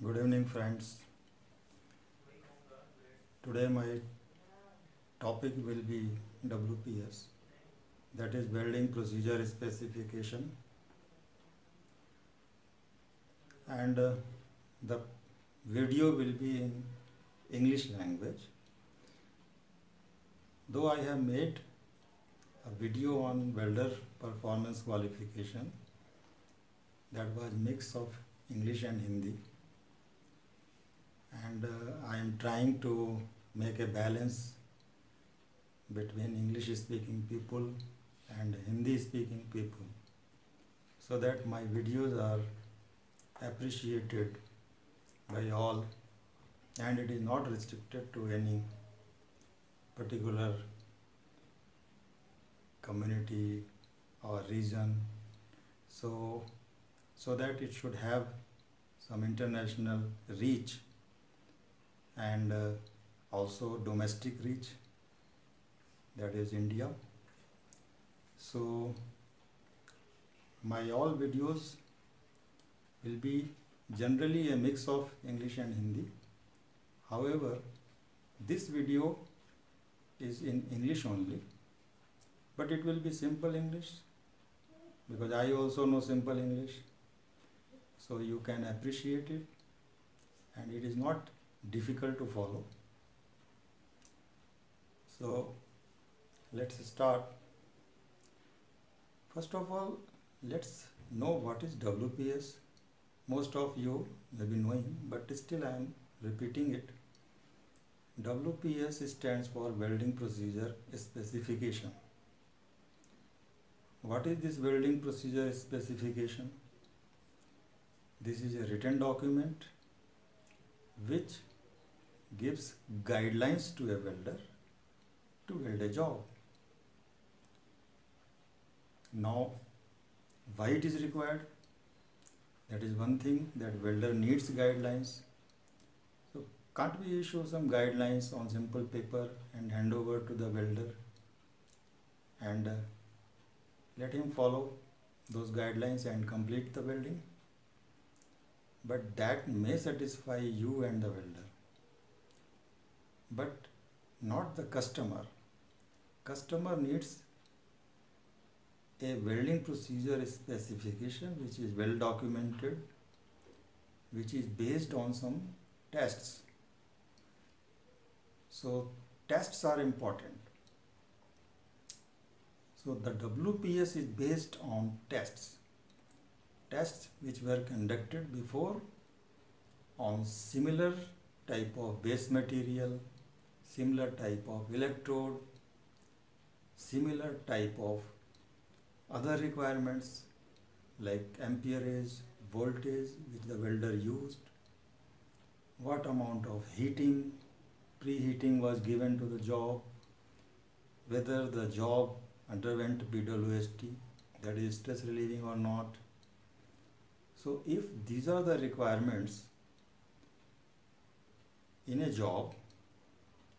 Good evening, friends. Today, my topic will be WPS, that is Welding Procedure Specification, and the video will be in English language. Though I have made a video on welder performance qualification that was mix of English and Hindi, and I am trying to make a balance between English speaking people and Hindi speaking people so that my videos are appreciated by all and it is not restricted to any particular community or region, so that it should have some international reach and also domestic reach, that is India. So my all videos will be generally a mix of English and Hindi. However, this video is in English only, but it will be simple English because I also know simple English, so you can appreciate it and it is not difficult to follow. So let's start. First of all, let's know what is WPS. Most of you may be knowing, but still I am repeating it. WPS stands for Welding Procedure Specification. What is this Welding Procedure Specification? This is a written document which gives guidelines to a welder to weld a job. Now, why it is required? That is one thing, that welder needs guidelines. So can't we issue some guidelines on simple paper and hand over to the welder and let him follow those guidelines and complete the welding? But that may satisfy you and the welder, but not the customer. Customer needs a welding procedure specification which is well documented, which is based on some tests. So tests are important. So the WPS is based on tests which were conducted before on similar type of base material, similar type of electrode, similar type of other requirements like amperage, voltage which the welder used, what amount of heating, preheating was given to the job, whether the job underwent BWST, that is stress relieving or not. So if these are the requirements in a job,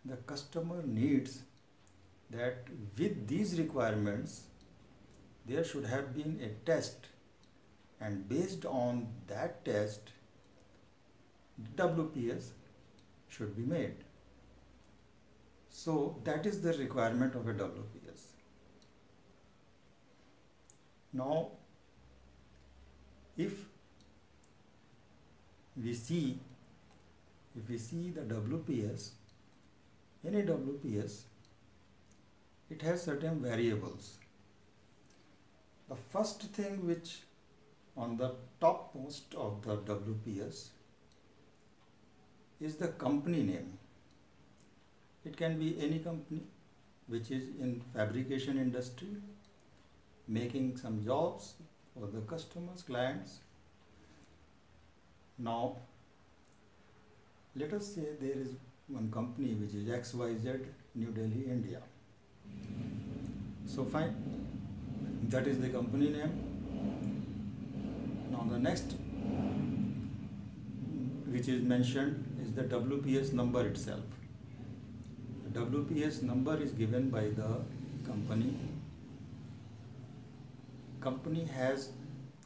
the customer needs that with these requirements there should have been a test, and based on that test WPS should be made. So that is the requirement of a WPS. Now if we see the WPS, any WPS, it has certain variables. The first thing which on the topmost of the WPS is the company name. It can be any company which is in fabrication industry, making some jobs for the customers, clients. Now let us say there is one company which is XYZ, New Delhi, India. So fine, that is the company name. Now the next which is mentioned is the WPS number itself. The WPS number is given by the company. Company has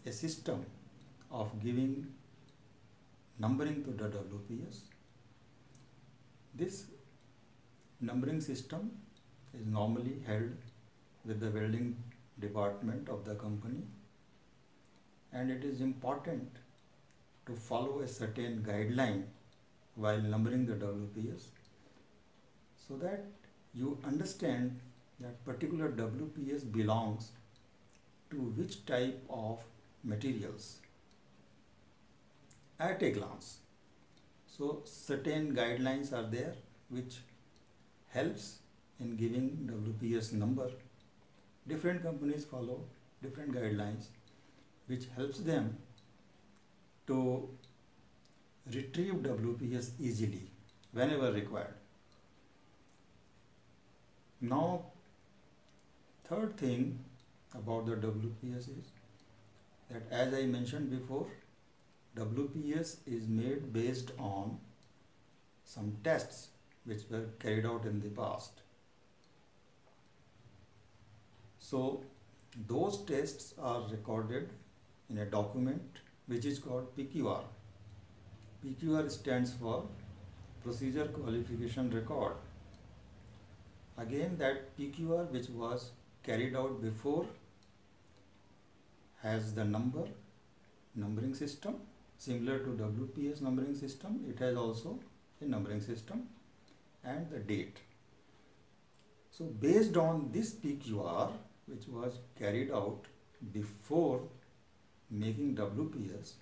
a system of giving numbering to the WPS. This numbering system is normally held with the welding department of the company, and it is important to follow a certain guideline while numbering the WPS so that you understand that particular WPS belongs to which type of materials at a glance. So certain guidelines are there which helps in giving WPS number. Different companies follow different guidelines which helps them to retrieve WPS easily whenever required. Now, third thing about the WPS is that, as I mentioned before, WPS is made based on some tests which were carried out in the past. So those tests are recorded in a document which is called PQR. PQR stands for Procedure Qualification Record. Again, that PQR which was carried out before has the numbering system similar to WPS numbering system. It has also a numbering system and the date. So based on this PQR which was carried out before making WPS,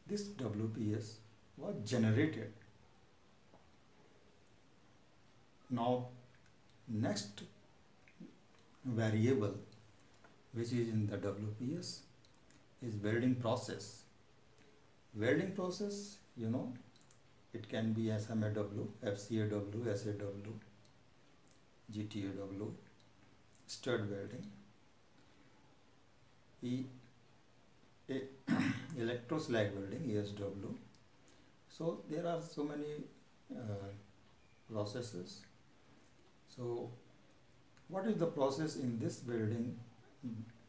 this WPS was generated. Now, next variable which is in the WPS is welding process. Welding process, you know, it can be SMAW, FCAW, SAW, GTAW, stud welding, electroslag welding, ESW. So there are so many processes. So what is the process in this welding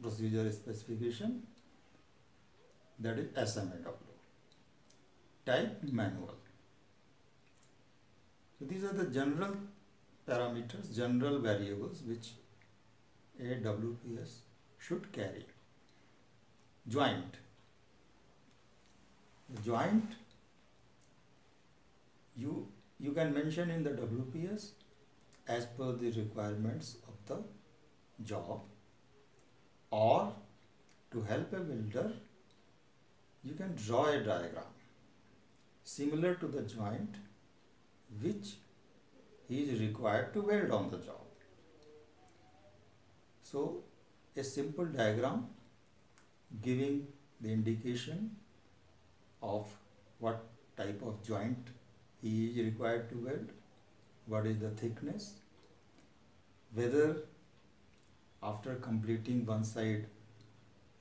procedure specification? That is SMAW, type manual. So these are the general parameters, general variables which a WPS should carry. Joint. The joint you can mention in the WPS as per the requirements of the job, or to help a welder you can draw a diagram similar to the joint which he is required to weld on the job. So a simple diagram giving the indication of what type of joint he is required to weld, what is the thickness, whether after completing one side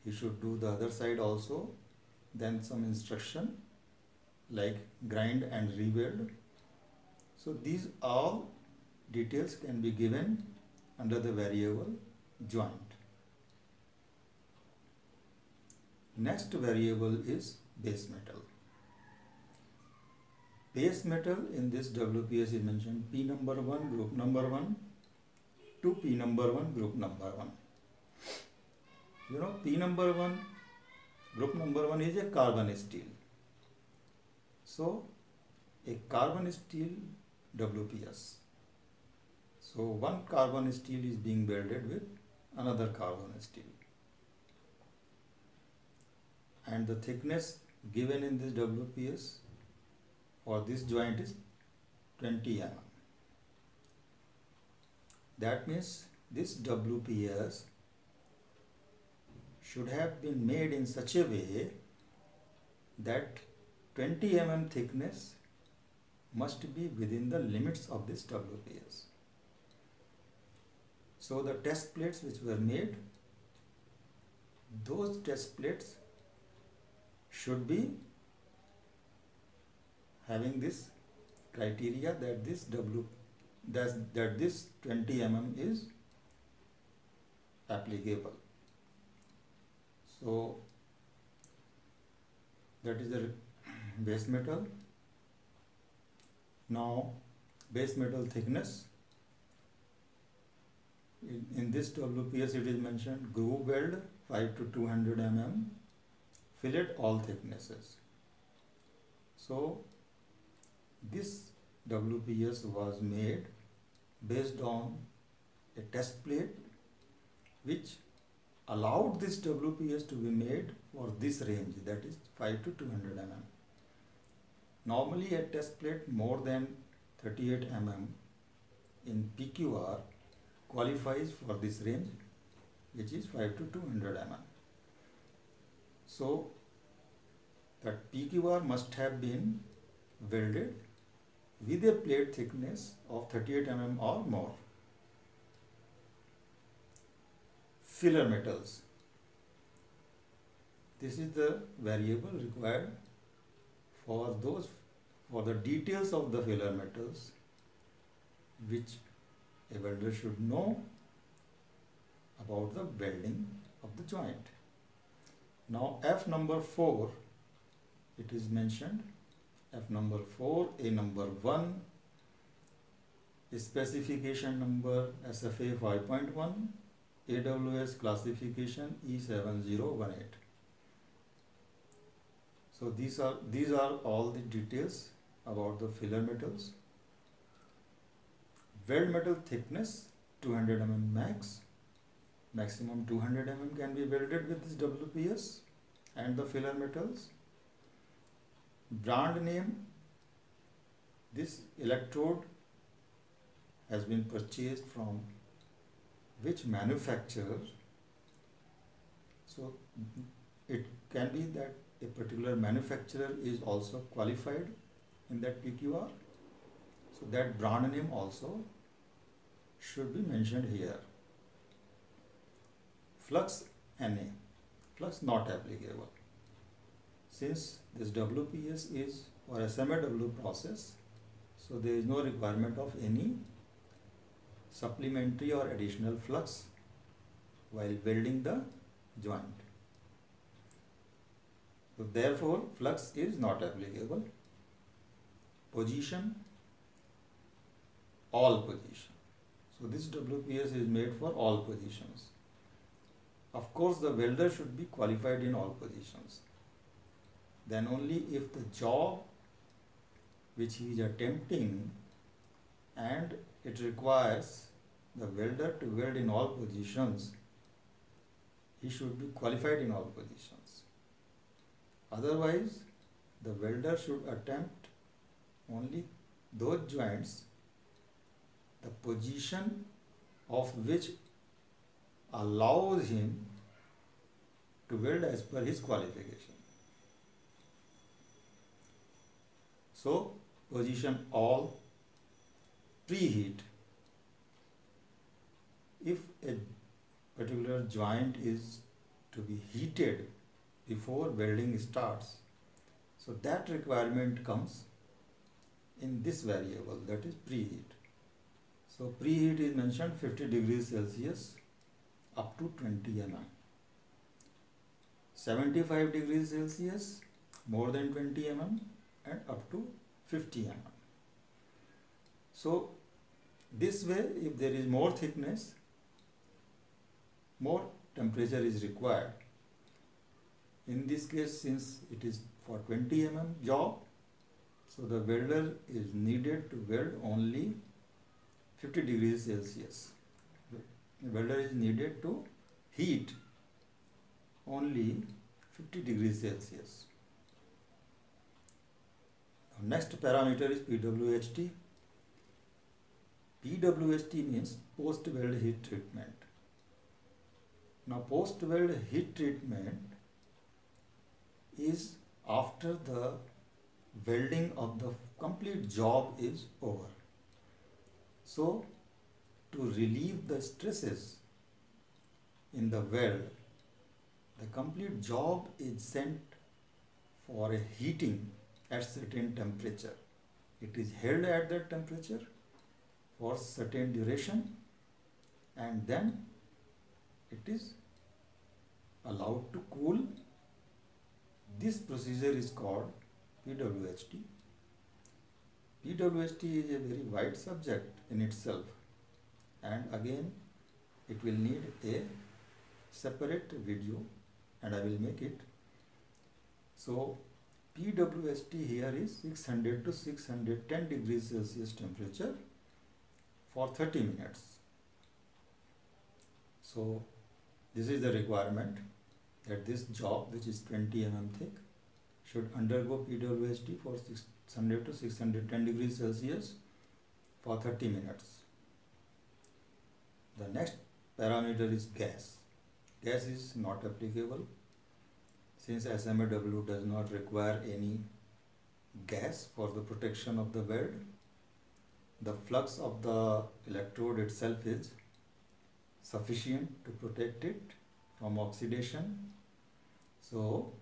he should do the other side also, then some instruction like grind and re-weld. So these all details can be given under the variable joint. Next variable is base metal. Base metal in this WPS is mentioned P number 1, group number 1 to P number 1, group number 1. You know, P number 1, group number 1 is a carbon steel. So a carbon steel WPS. So one carbon steel is being welded with another carbon steel, and the thickness given in this WPS for this joint is 20 mm. That means this WPS should have been made in such a way that 20 mm thickness must be within the limits of this WPS. So the test plates which were made, those test plates should be having this criteria that this this 20 mm is applicable. So that is the base metal. Now base metal thickness. In this WPS it is mentioned groove weld 5 to 200 mm, fillet all thicknesses. So this WPS was made based on a test plate which allowed this WPS to be made for this range, that is 5 to 200 mm. Normally a test plate more than 38 mm in PQR qualifies for this range, which is 5 to 200 mm. So that PQR must have been welded with a plate thickness of 38 mm or more. Filler metals. This is the variable required for the details of the filler metals which a welder should know about the welding of the joint. Now F number 4, it is mentioned, F number 4, A number 1, specification number SFA 5.1, AWS classification E7018. So these are all the details about the filler metals. Weld metal thickness 200 mm max, maximum 200 mm can be welded with this WPS and the filler metals. Brand name, this electrode has been purchased from which manufacturer. So it can be that a particular manufacturer is also qualified in that PQR. So that brand name also should be mentioned here. Flux NA, flux not applicable. Since this WPS is for SMAW process, so there is no requirement of any supplementary or additional flux while welding the joint. So therefore flux is not applicable. Position, all position. So this WPS is made for all positions. Of course the welder should be qualified in all positions. Then only if the job which he is attempting and it requires the welder to weld in all positions, he should be qualified in all positions. Otherwise, the welder should attempt only those joints, the position of which allows him to weld as per his qualification. So, position all, preheat. If a particular joint is to be heated before welding starts, so that requirement comes in this variable, that is preheat. So preheat is mentioned 50 degrees Celsius up to 20 mm. 75 degrees Celsius more than 20 mm and up to 50 mm. So this way, if there is more thickness, more temperature is required. In this case, since it is for 20 mm job, so the welder is needed to weld only 50 degrees Celsius. The welder is needed to heat only 50 degrees Celsius. Now, next parameter is PWHT. PWHT means post-weld heat treatment. Now post-weld heat treatment is after the welding of the complete job is over. So to relieve the stresses in the weld, the complete job is sent for a heating at certain temperature. It is held at that temperature for certain duration and then it is allowed to cool. This procedure is called PWHT. PWHT is a very wide subject in itself, and again it will need a separate video, and I will make it. So PWHT here is 600 to 610 degrees Celsius temperature for 30 minutes. So this is the requirement, that this job, which is 20 mm thick, should undergo PWHT for 600 to 610 degrees Celsius for 30 minutes. The next parameter is gas. Gas is not applicable since SMAW does not require any gas for the protection of the weld. The flux of the electrode itself is sufficient to protect it from oxidation, so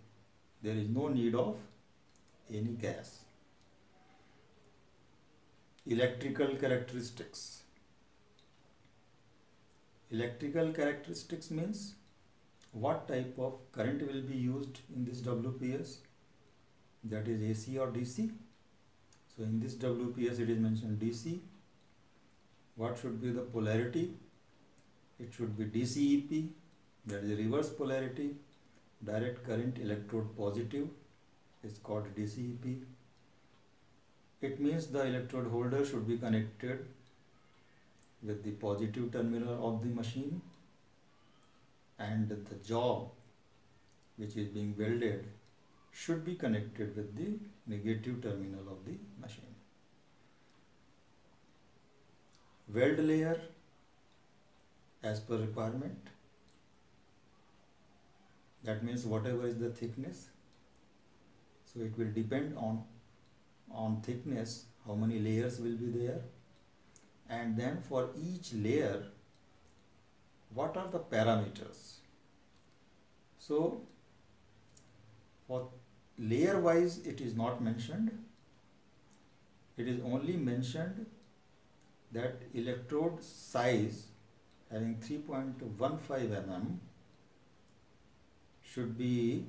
there is no need of any gas. Electrical characteristics. Electrical characteristics means what type of current will be used in this WPS, that is AC or DC. So in this WPS it is mentioned DC. What should be the polarity? It should be DCEP, that is reverse polarity, direct current electrode positive is called DCEP. It means the electrode holder should be connected with the positive terminal of the machine, and the job which is being welded should be connected with the negative terminal of the machine. Weld layer as per requirement, that means whatever is the thickness, so it will depend on thickness how many layers will be there, and then for each layer what are the parameters. So for layer wise it is not mentioned, it is only mentioned that electrode size having 3.15 mm should be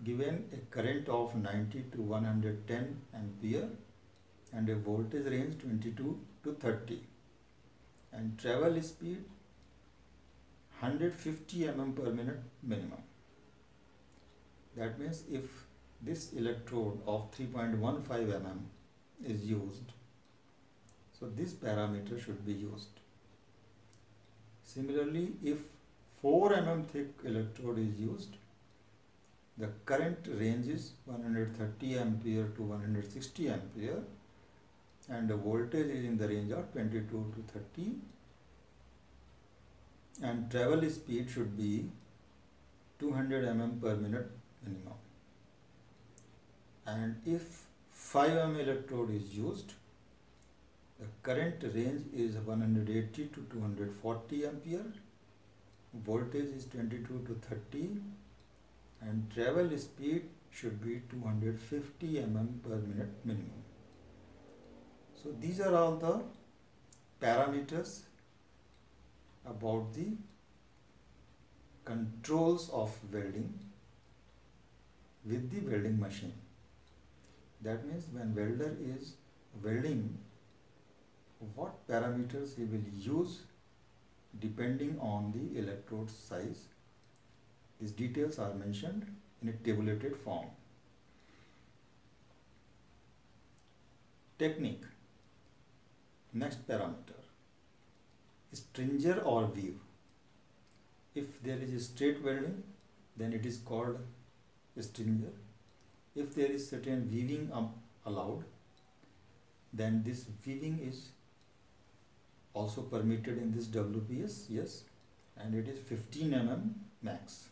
given a current of 90 to 110 ampere and a voltage range 22 to 30, and travel speed 150 mm per minute minimum. That means if this electrode of 3.15 mm is used, so this parameter should be used. Similarly, if 4 mm thick electrode is used, the current range is 130 ampere to 160 ampere, and the voltage is in the range of 22 to 30, and travel speed should be 200 mm per minute minimum. And if 5 mm electrode is used, the current range is 180 to 240 ampere, voltage is 22 to 30, and travel speed should be 250 mm per minute minimum. So these are all the parameters about the controls of welding with the welding machine. That means when welder is welding, what parameters he will use depending on the electrode size. These details are mentioned in a tabulated form. Technique. Next parameter, stringer or weave. If there is a straight welding, then it is called stringer. If there is certain weaving allowed, then this weaving is also permitted in this WPS, yes, and it is 15 mm max.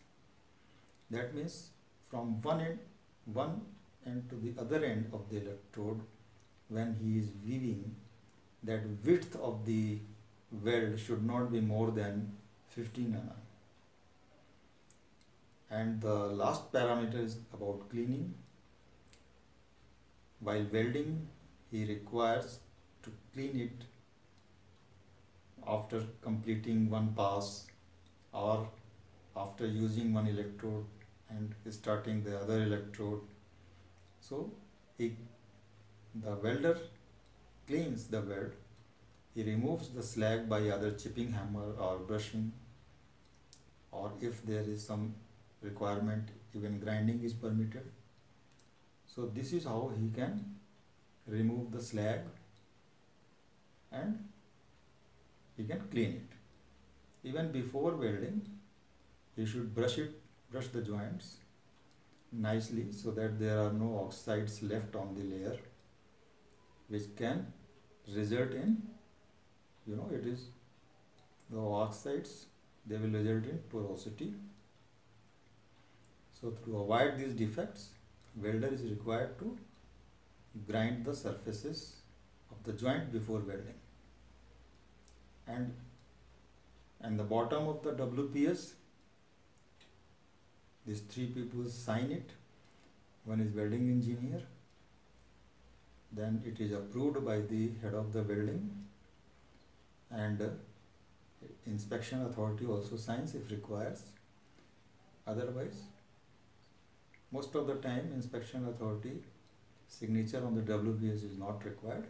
That means from one end to the other end of the electrode, when he is weaving, that width of the weld should not be more than 15 mm. And the last parameter is about cleaning. While welding, he requires to clean it after completing one pass or after using one electrode and starting the other electrode. So the welder cleans the weld. He removes the slag by either chipping hammer or brushing, or if there is some requirement, even grinding is permitted. So this is how he can remove the slag and he can clean it. Even before welding, he should brush the joints nicely so that there are no oxides left on the layer, which can result in, it is the oxides, they will result in porosity. So to avoid these defects, welder is required to grind the surfaces of the joint before welding. And the bottom of the WPS, these three people sign it. One is welding engineer, then it is approved by the head of the welding, and inspection authority also signs if requires. Otherwise, most of the time inspection authority signature on the WPS is not required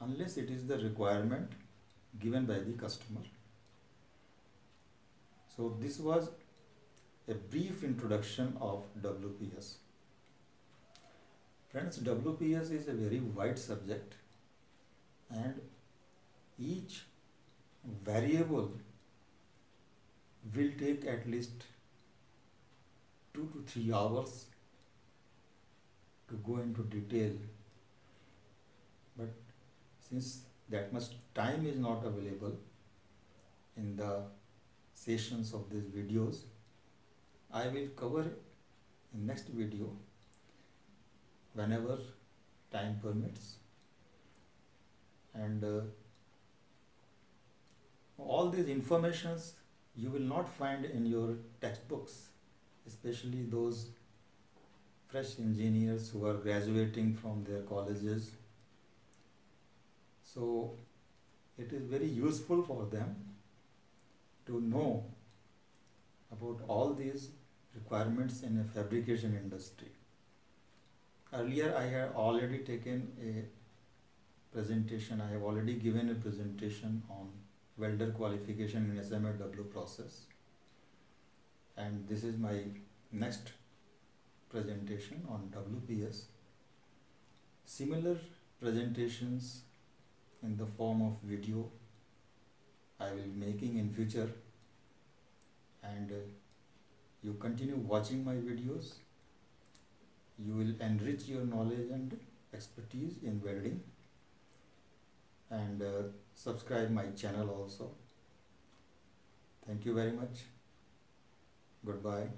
unless it is the requirement given by the customer. So this was a brief introduction of WPS. Friends, WPS is a very wide subject, and each variable will take at least 2 to 3 hours to go into detail. But since that much time is not available in the sessions of these videos, I will cover in next video whenever time permits. And all these informations you will not find in your textbooks, especially those fresh engineers who are graduating from their colleges. So it is very useful for them to know about all these requirements in a fabrication industry. Earlier I had already taken a presentation, I have already given a presentation on welder qualification in SMAW process, and this is my next presentation on WPS. Similar presentations in the form of video I will be making in future, and you continue watching my videos, you will enrich your knowledge and expertise in welding, and subscribe my channel also. Thank you very much. Goodbye.